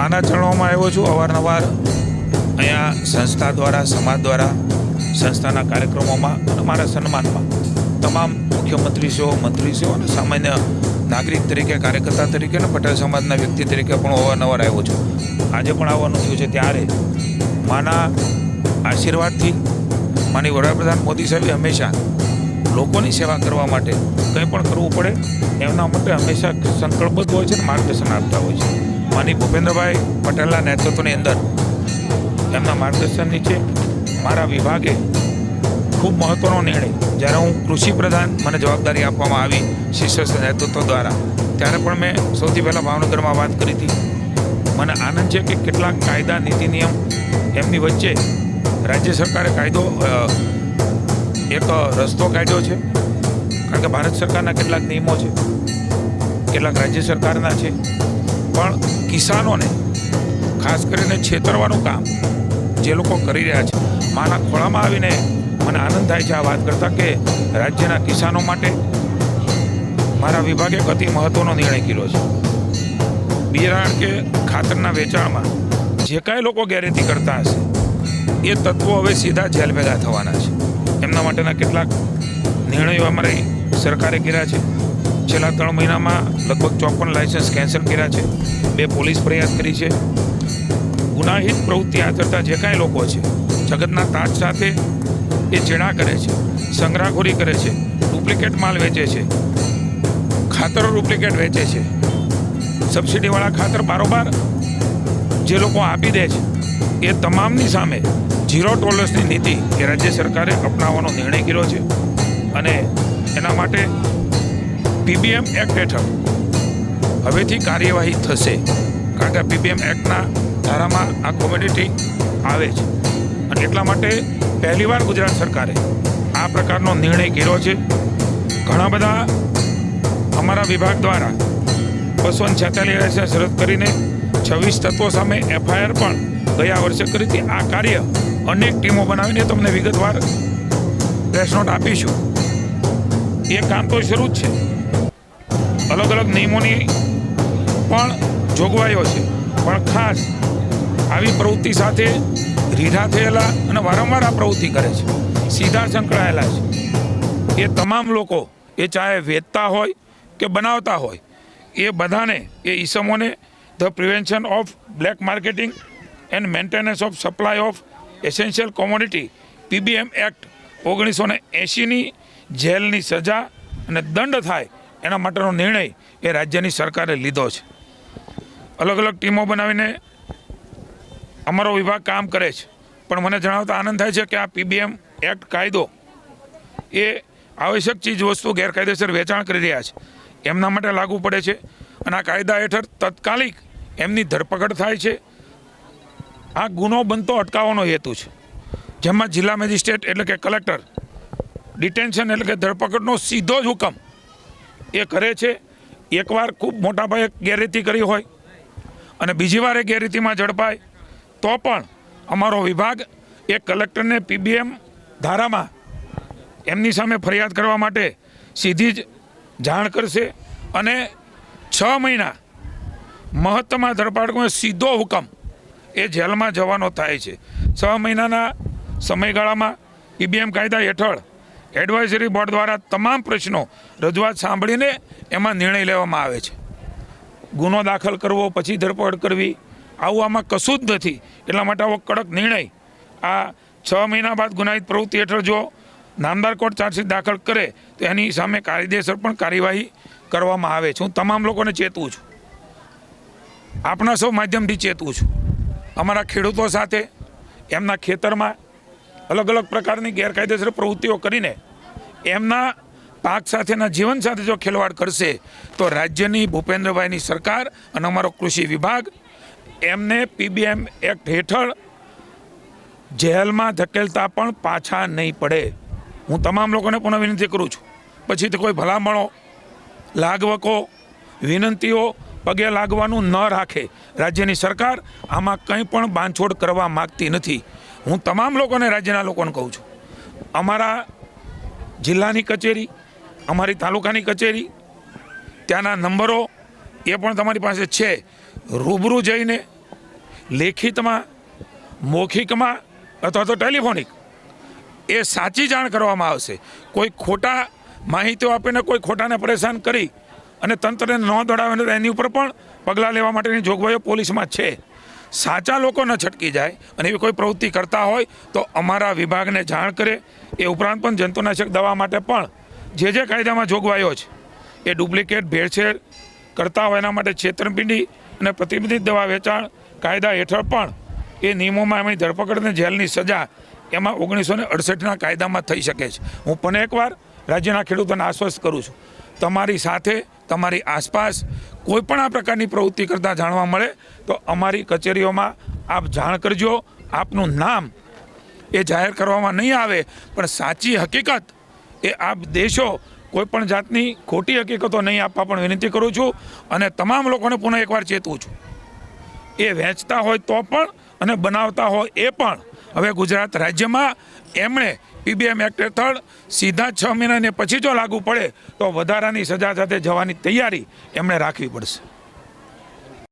માના ચરણોમાં આવ્યો છું। અવારનવાર અહીંયા સંસ્થા દ્વારા, સમાજ દ્વારા, સંસ્થાના કાર્યક્રમોમાં અને મારા સન્માનમાં તમામ મુખ્યમંત્રીશ્રીઓ, મંત્રીશ્રીઓ અને સામાન્ય નાગરિક તરીકે, કાર્યકર્તા તરીકે અને પટેલ સમાજના વ્યક્તિ તરીકે પણ અવારનવાર આવ્યો છું। આજે પણ આવવાનું થયું છે। ત્યારે માના આશીર્વાદથી માની વડાપ્રધાન મોદી સાહેબે હંમેશા લોકોની સેવા કરવા માટે કંઈ પણ કરવું પડે એમના માટે હંમેશા સંકલ્પબદ્ધ હોય છે અને માર્ગદર્શન આપતા હોય છે। માની ભૂપેન્દ્રભાઈ પટેલના નેતૃત્વની અંદર એમના માર્ગદર્શન નીચે મારા વિભાગે ખૂબ મહત્ત્વનો નિર્ણય, જ્યારે હું કૃષિ પ્રધાન મને જવાબદારી આપવામાં આવી શીર્ષસ્થ નેતૃત્વ દ્વારા, ત્યારે પણ મેં સૌથી પહેલાં ભાવનગરમાં વાત કરી હતી। મને આનંદ છે કે કેટલાક કાયદા, નીતિ, નિયમ એમની વચ્ચે રાજ્ય સરકારે એક રસ્તો કાઢ્યો છે। કારણ કે ભારત સરકારના કેટલાક નિયમો છે, કેટલાક રાજ્ય સરકારના છે, પણ કિસાનોને ખાસ કરીને છેતરવાનું કામ જે લોકો કરી રહ્યા છે, માના ખોળામાં આવીને મને આનંદ થાય છે આ વાત કરતાં કે રાજ્યના કિસાનો માટે મારા વિભાગે અતિ મહત્ત્વનો નિર્ણય કર્યો છે। બિયારણ કે ખાતરના વેચાણમાં જે કાંઈ લોકો ગેરરીતિ કરતા હશે એ તત્વો હવે સીધા જેલ ભેગા થવાના છે। એમના માટેના કેટલાક નિર્ણયો અમારી સરકારે કર્યા છે। છેલ્લા 3 મહિનામાં લગભગ 54 લાયસન્સ કેન્સલ કર્યા છે, 2 પોલીસ ફરિયાદ કરી છે। ગુનાહિત પ્રવૃત્તિ આચરતા જે કાંઈ લોકો છે, જગતના તાજ સાથે એ ચેડા કરે છે, સંગ્રહખોરી કરે છે, ડુપ્લિકેટ માલ વેચે છે, ખાતરો ડુપ્લિકેટ વેચે છે, સબસિડીવાળા ખાતર બારોબાર જે લોકો આપી દે છે, એ તમામની સામે ઝીરો ટોલરન્સની નીતિ એ રાજ્ય સરકારે અપનાવવાનો નિર્ણય કર્યો છે। અને એના માટે પીબીએમ એક્ટ હેઠળ હવેથી કાર્યવાહી થશે। કારણ કે પીબીએમ એક્ટના ધારામાં આ કોમોડિટી આવે છે અને એટલા માટે પહેલીવાર ગુજરાત સરકારે આ પ્રકારનો નિર્ણય કર્યો છે। ઘણા બધા અમારા વિભાગ દ્વારા 246 લાયસન્સ રદ કરીને 26 તત્વો સામે એફઆઈઆર પણ ગયા વર્ષે કરી હતી। આ કાર્ય અનેક ટીમો બનાવીને તમને વિગતવાર પ્રેસ નોટ આપીશું। એ કામ તો શરૂ જ છે। અલગ અલગ નિયમોની પણ જોગવાઈઓ છે, પણ ખાસ આવી પ્રવૃત્તિ સાથે રીઢા થયેલા અને વારંવાર આ પ્રવૃત્તિ કરે છે, સીધા સંકળાયેલા છે, એ તમામ લોકો, એ ચાહે વેચતા હોય કે બનાવતા હોય, એ બધાને, એ ઈસમોને the prevention of black marketing and maintenance of supply of essential commodity PBM act 1980ની જેલની સજા અને દંડ થાય એના માટેનો નિર્ણય એ રાજ્યની સરકારે લીધો છે। અલગ અલગ ટીમો બનાવીને અમારો વિભાગ કામ કરે છે, પણ મને જણાવતા આનંદ થાય છે કે આ પીબીએમ એક્ટ કાયદો એ આવશ્યક ચીજ વસ્તુ ગેરકાયદેસર વેચાણ કરી રહ્યા છે એમના માટે લાગુ પડે છે અને આ કાયદા હેઠળ તાત્કાલિક એમની ધરપકડ થાય છે। આ ગુનો બનતો અટકાવવાનો હેતુ છે, જેમાં જિલ્લા મેજિસ્ટ્રેટ એટલે કે કલેક્ટર ડિટેન્શન એટલે કે ધરપકડનો સીધો જ હુકમ એ કરે છે। એકવાર ખૂબ મોટા પાયે ગેરરીતિ કરી હોય અને બીજી વાર એ ગેરરીતિમાં ઝડપાય તો પણ અમારો વિભાગ એ કલેક્ટરને પીબીએમ ધારામાં એમની સામે ફરિયાદ કરવા માટે સીધી જ જાણ કરશે અને 6 મહિના મહત્તમમાં ધરપકડનો સીધો હુકમ એ જેલમાં જવાનો થાય છે। 6 મહિનાના સમયગાળામાં પીબીએમ કાયદા હેઠળ એડવાઇઝરી બોર્ડ દ્વારા તમામ પ્રશ્નો, રજૂઆત સાંભળીને એમાં નિર્ણય લેવામાં આવે છે। ગુનો દાખલ કરવો, પછી ધરપકડ કરવી, આવું આમાં કશું જ નથી। એટલા માટે આવો કડક નિર્ણય આ 6 મહિના બાદ ગુનાહિત પ્રવૃત્તિ હેઠળ જો નામદાર કોર્ટ ચાર્જશીટ દાખલ કરે તો એની સામે કાયદેસર પણ કાર્યવાહી કરવામાં આવે છે। હું તમામ લોકોને ચેતવું છું, આપના સૌ માધ્યમથી ચેતવું છું। અમારા ખેડૂતો સાથે એમના ખેતરમાં અલગ અલગ પ્રકારની ગેરકાયદેસર પ્રવૃત્તિઓ કરીને એમના પાક સાથેના જીવન સાથે જો ખેલવાડ કરશે તો રાજ્યની ભૂપેન્દ્રભાઈની સરકાર અને અમારો કૃષિ વિભાગ એમને પીબીએમ એક્ટ હેઠળ જેલમાં ધકેલતા પણ પાછા નહીં પડે। હું તમામ લોકોને પુનઃ વિનંતી કરું છું, પછીથી કોઈ ભલામણો, લાગવકો, વિનંતીઓ પગે લાગવાનું ન રાખે। રાજ્યની સરકાર આમાં કંઈ પણ બાંધછોડ કરવા માગતી નથી। હું તમામ લોકોને, રાજ્યના લોકોને કહું છું, અમારા જિલ્લાની કચેરી, અમારી તાલુકાની કચેરી, ત્યાંના નંબરો એ પણ તમારી પાસે છે, રૂબરૂ જઈને લેખિતમાં, મૌખિકમાં અથવા તો ટેલિફોનિક એ સાચી જાણ કરવામાં આવશે. કોઈ ખોટા માહિતીઓ આપીને કોઈ ખોટાને પરેશાન કરી અને તંત્રને ન દોડાવે એની ઉપર પણ પગલાં લેવા માટેની જોગવાઈઓ પોલીસમાં છે. સાચા લોકો ન છટકી જાય અને એવી કોઈ પ્રવૃત્તિ કરતા હોય તો અમારા વિભાગને જાણ કરે. એ ઉપરાંત પણ જંતુનાશક દવા માટે પણ જે કાયદામાં જોગવાઈઓ છે એ ડુપ્લિકેટ ભેળસેળ કરતા હોય એના માટે છેતરપિંડી અને પ્રતિબંધિત દવા વેચાણ કાયદા હેઠળ પણ એ નિયમોમાં એમની ધરપકડ અને જેલની સજા એમાં 1968ના કાયદામાં થઈ શકે છે. હું પણ એકવાર રાજ્યના ખેડૂતોને આશ્વસ્ત કરું છું, તમારી સાથે તમારી આસપાસ કોઈ પણ આ પ્રકારની પ્રવૃત્તિ કરતા જાણવા મળે તો અમારી કચેરીઓમાં આપ જાણ કરજો. આપનું નામ એ જાહેર કરવામાં નહીં આવે, પણ સાચી હકીકત એ આપ દેશો. કોઈ પણ જાતની ખોટી હકીકતો નહીં આપવા પણ વિનંતી કરું છું. અને તમામ લોકોને પુનઃ એકવાર ચેતવું છું, એ વેચતા હોય તો પણ અને બનાવતા હોય એ પણ. હવે ગુજરાત રાજ્યમાં એમણે PBM એક્ટ હેઠળ સીધા 6 મહિનાને પછી જો લાગુ પડે તો વધારાની સજા સાથે જવાની તૈયારી એમણે રાખવી પડશે.